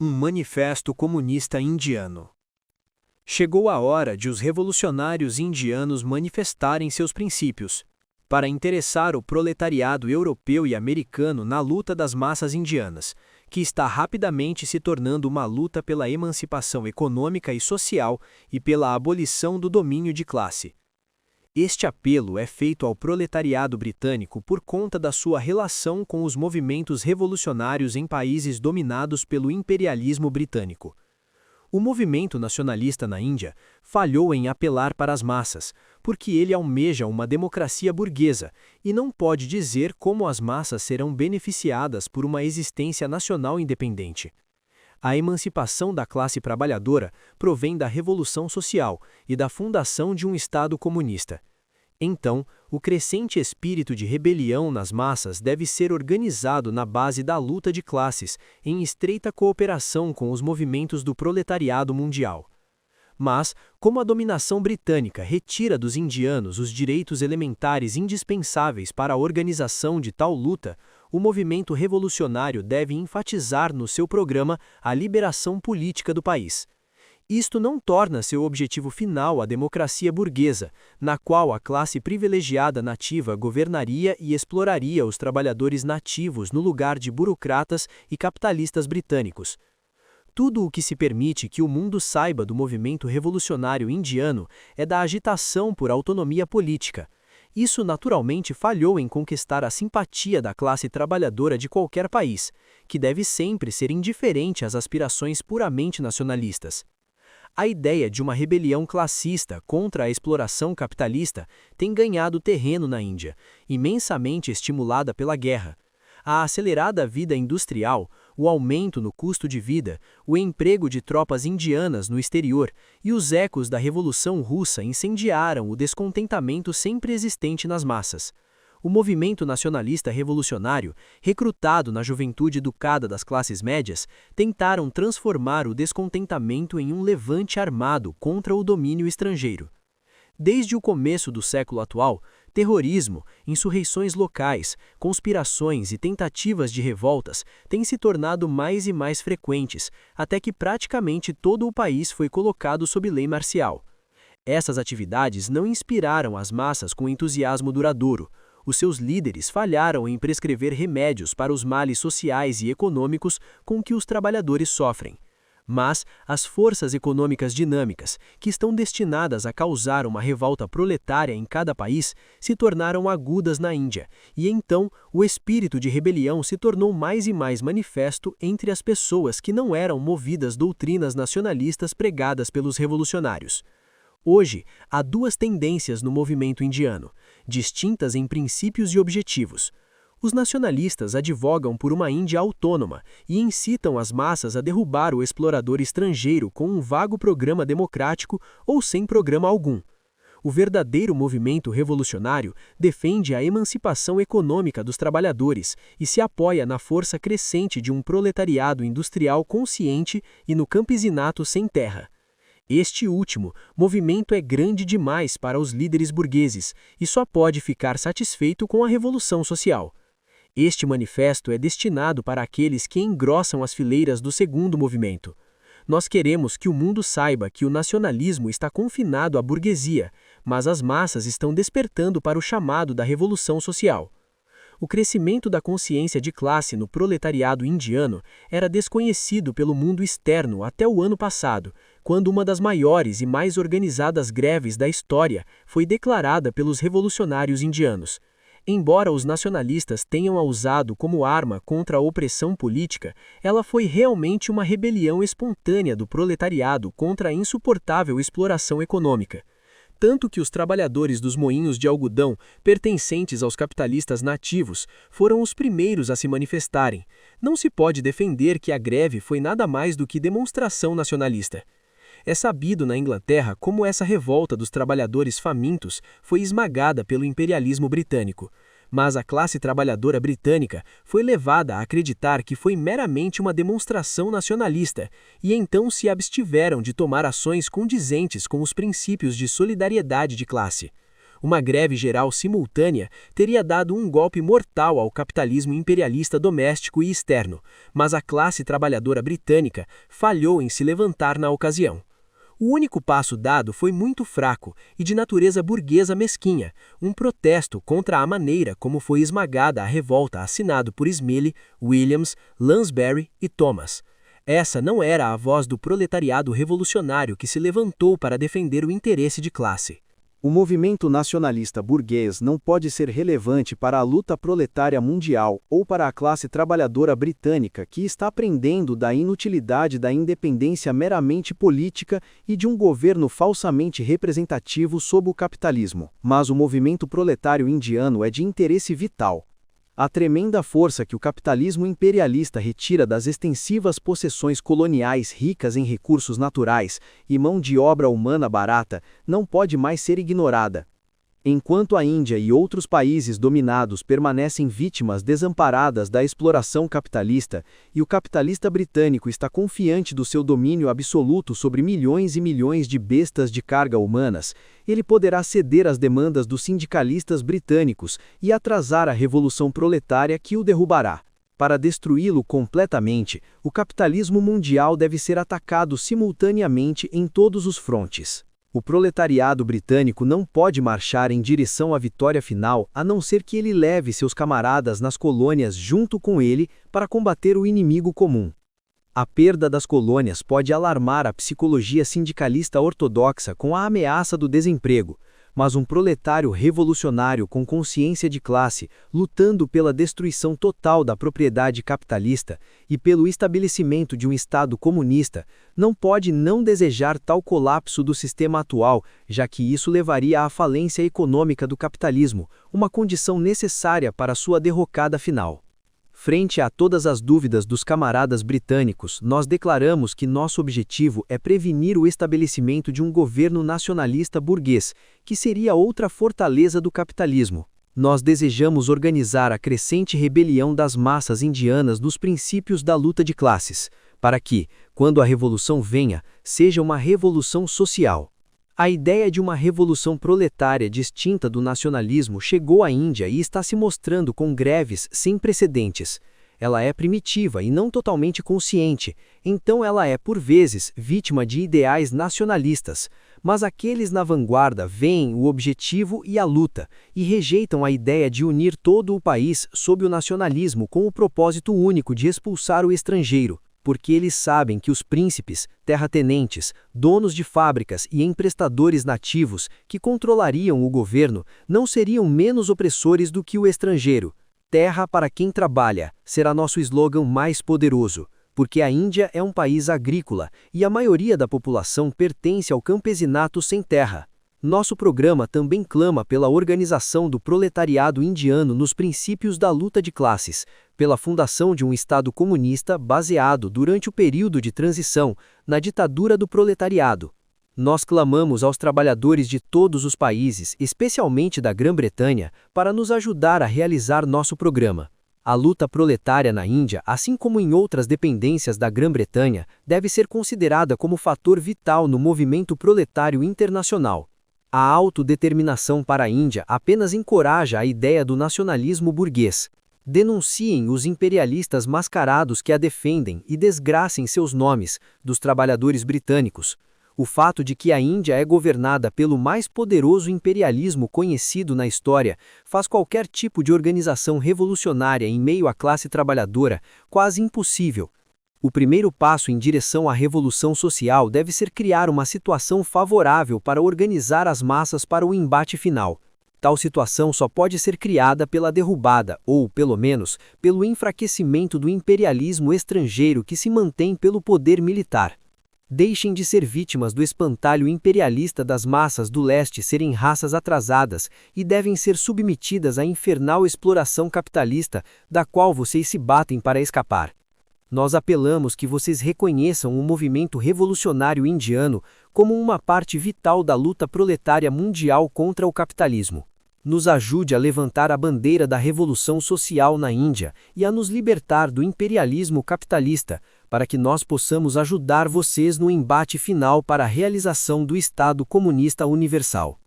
Um manifesto comunista indiano. Chegou a hora de os revolucionários indianos manifestarem seus princípios, para interessar o proletariado europeu e americano na luta das massas indianas, que está rapidamente se tornando uma luta pela emancipação econômica e social e pela abolição do domínio de classe. Este apelo é feito ao proletariado britânico por conta da sua relação com os movimentos revolucionários em países dominados pelo imperialismo britânico. O movimento nacionalista na Índia falhou em apelar para as massas, porque ele almeja uma democracia burguesa e não pode dizer como as massas serão beneficiadas por uma existência nacional independente. A emancipação da classe trabalhadora provém da Revolução Social e da fundação de um Estado comunista. Então, o crescente espírito de rebelião nas massas deve ser organizado na base da luta de classes, em estreita cooperação com os movimentos do proletariado mundial. Mas, como a dominação britânica retira dos indianos os direitos elementares indispensáveis para a organização de tal luta, o movimento revolucionário deve enfatizar no seu programa a liberação política do país. Isto não torna seu objetivo final a democracia burguesa, na qual a classe privilegiada nativa governaria e exploraria os trabalhadores nativos no lugar de burocratas e capitalistas britânicos. Tudo o que se permite que o mundo saiba do movimento revolucionário indiano é da agitação por autonomia política. Isso naturalmente falhou em conquistar a simpatia da classe trabalhadora de qualquer país, que deve sempre ser indiferente às aspirações puramente nacionalistas. A ideia de uma rebelião classista contra a exploração capitalista tem ganhado terreno na Índia, imensamente estimulada pela guerra. A acelerada vida industrial, o aumento no custo de vida, o emprego de tropas indianas no exterior e os ecos da Revolução Russa incendiaram o descontentamento sempre existente nas massas. O movimento nacionalista revolucionário, recrutado na juventude educada das classes médias, tentaram transformar o descontentamento em um levante armado contra o domínio estrangeiro. Desde o começo do século atual, terrorismo, insurreições locais, conspirações e tentativas de revoltas têm se tornado mais e mais frequentes, até que praticamente todo o país foi colocado sob lei marcial. Essas atividades não inspiraram as massas com entusiasmo duradouro. Os seus líderes falharam em prescrever remédios para os males sociais e econômicos com que os trabalhadores sofrem. Mas as forças econômicas dinâmicas, que estão destinadas a causar uma revolta proletária em cada país, se tornaram agudas na Índia, e então o espírito de rebelião se tornou mais e mais manifesto entre as pessoas que não eram movidas doutrinas nacionalistas pregadas pelos revolucionários. Hoje, há duas tendências no movimento indiano, distintas em princípios e objetivos. Os nacionalistas advogam por uma Índia autônoma e incitam as massas a derrubar o explorador estrangeiro com um vago programa democrático ou sem programa algum. O verdadeiro movimento revolucionário defende a emancipação econômica dos trabalhadores e se apoia na força crescente de um proletariado industrial consciente e no campesinato sem terra. Este último movimento é grande demais para os líderes burgueses e só pode ficar satisfeito com a revolução social. Este manifesto é destinado para aqueles que engrossam as fileiras do segundo movimento. Nós queremos que o mundo saiba que o nacionalismo está confinado à burguesia, mas as massas estão despertando para o chamado da revolução social. O crescimento da consciência de classe no proletariado indiano era desconhecido pelo mundo externo até o ano passado, quando uma das maiores e mais organizadas greves da história foi declarada pelos revolucionários indianos. Embora os nacionalistas tenham a usado como arma contra a opressão política, ela foi realmente uma rebelião espontânea do proletariado contra a insuportável exploração econômica. Tanto que os trabalhadores dos moinhos de algodão, pertencentes aos capitalistas nativos, foram os primeiros a se manifestarem. Não se pode defender que a greve foi nada mais do que demonstração nacionalista. É sabido na Inglaterra como essa revolta dos trabalhadores famintos foi esmagada pelo imperialismo britânico. Mas a classe trabalhadora britânica foi levada a acreditar que foi meramente uma demonstração nacionalista e então se abstiveram de tomar ações condizentes com os princípios de solidariedade de classe. Uma greve geral simultânea teria dado um golpe mortal ao capitalismo imperialista doméstico e externo, mas a classe trabalhadora britânica falhou em se levantar na ocasião. O único passo dado foi muito fraco e de natureza burguesa mesquinha, um protesto contra a maneira como foi esmagada a revolta assinado por Smiley, Williams, Lansbury e Thomas. Essa não era a voz do proletariado revolucionário que se levantou para defender o interesse de classe. O movimento nacionalista burguês não pode ser relevante para a luta proletária mundial ou para a classe trabalhadora britânica que está aprendendo da inutilidade da independência meramente política e de um governo falsamente representativo sob o capitalismo. Mas o movimento proletário indiano é de interesse vital. A tremenda força que o capitalismo imperialista retira das extensivas possessões coloniais ricas em recursos naturais e mão de obra humana barata não pode mais ser ignorada. Enquanto a Índia e outros países dominados permanecem vítimas desamparadas da exploração capitalista, e o capitalista britânico está confiante do seu domínio absoluto sobre milhões e milhões de bestas de carga humanas, ele poderá ceder às demandas dos sindicalistas britânicos e atrasar a revolução proletária que o derrubará. Para destruí-lo completamente, o capitalismo mundial deve ser atacado simultaneamente em todos os frontes. O proletariado britânico não pode marchar em direção à vitória final a não ser que ele leve seus camaradas nas colônias junto com ele para combater o inimigo comum. A perda das colônias pode alarmar a psicologia sindicalista ortodoxa com a ameaça do desemprego, mas um proletário revolucionário com consciência de classe, lutando pela destruição total da propriedade capitalista e pelo estabelecimento de um Estado comunista, não pode não desejar tal colapso do sistema atual, já que isso levaria à falência econômica do capitalismo, uma condição necessária para sua derrocada final. Frente a todas as dúvidas dos camaradas britânicos, nós declaramos que nosso objetivo é prevenir o estabelecimento de um governo nacionalista burguês, que seria outra fortaleza do capitalismo. Nós desejamos organizar a crescente rebelião das massas indianas nos princípios da luta de classes, para que, quando a revolução venha, seja uma revolução social. A ideia de uma revolução proletária distinta do nacionalismo chegou à Índia e está se mostrando com greves sem precedentes. Ela é primitiva e não totalmente consciente, então ela é, por vezes, vítima de ideais nacionalistas. Mas aqueles na vanguarda veem o objetivo e a luta, e rejeitam a ideia de unir todo o país sob o nacionalismo com o propósito único de expulsar o estrangeiro. Porque eles sabem que os príncipes, terratenentes, donos de fábricas e emprestadores nativos que controlariam o governo não seriam menos opressores do que o estrangeiro. Terra para quem trabalha será nosso slogan mais poderoso, porque a Índia é um país agrícola e a maioria da população pertence ao campesinato sem terra. Nosso programa também clama pela organização do proletariado indiano nos princípios da luta de classes, pela fundação de um Estado comunista baseado, durante o período de transição, na ditadura do proletariado. Nós clamamos aos trabalhadores de todos os países, especialmente da Grã-Bretanha, para nos ajudar a realizar nosso programa. A luta proletária na Índia, assim como em outras dependências da Grã-Bretanha, deve ser considerada como fator vital no movimento proletário internacional. A autodeterminação para a Índia apenas encoraja a ideia do nacionalismo burguês. Denunciem os imperialistas mascarados que a defendem e desgracem seus nomes, dos trabalhadores britânicos. O fato de que a Índia é governada pelo mais poderoso imperialismo conhecido na história faz qualquer tipo de organização revolucionária em meio à classe trabalhadora quase impossível. O primeiro passo em direção à revolução social deve ser criar uma situação favorável para organizar as massas para o embate final. Tal situação só pode ser criada pela derrubada, ou, pelo menos, pelo enfraquecimento do imperialismo estrangeiro que se mantém pelo poder militar. Deixem de ser vítimas do espantalho imperialista das massas do leste serem raças atrasadas e devem ser submetidas à infernal exploração capitalista da qual vocês se batem para escapar. Nós apelamos que vocês reconheçam o movimento revolucionário indiano como uma parte vital da luta proletária mundial contra o capitalismo. Nos ajude a levantar a bandeira da revolução social na Índia e a nos libertar do imperialismo capitalista, para que nós possamos ajudar vocês no embate final para a realização do Estado comunista universal.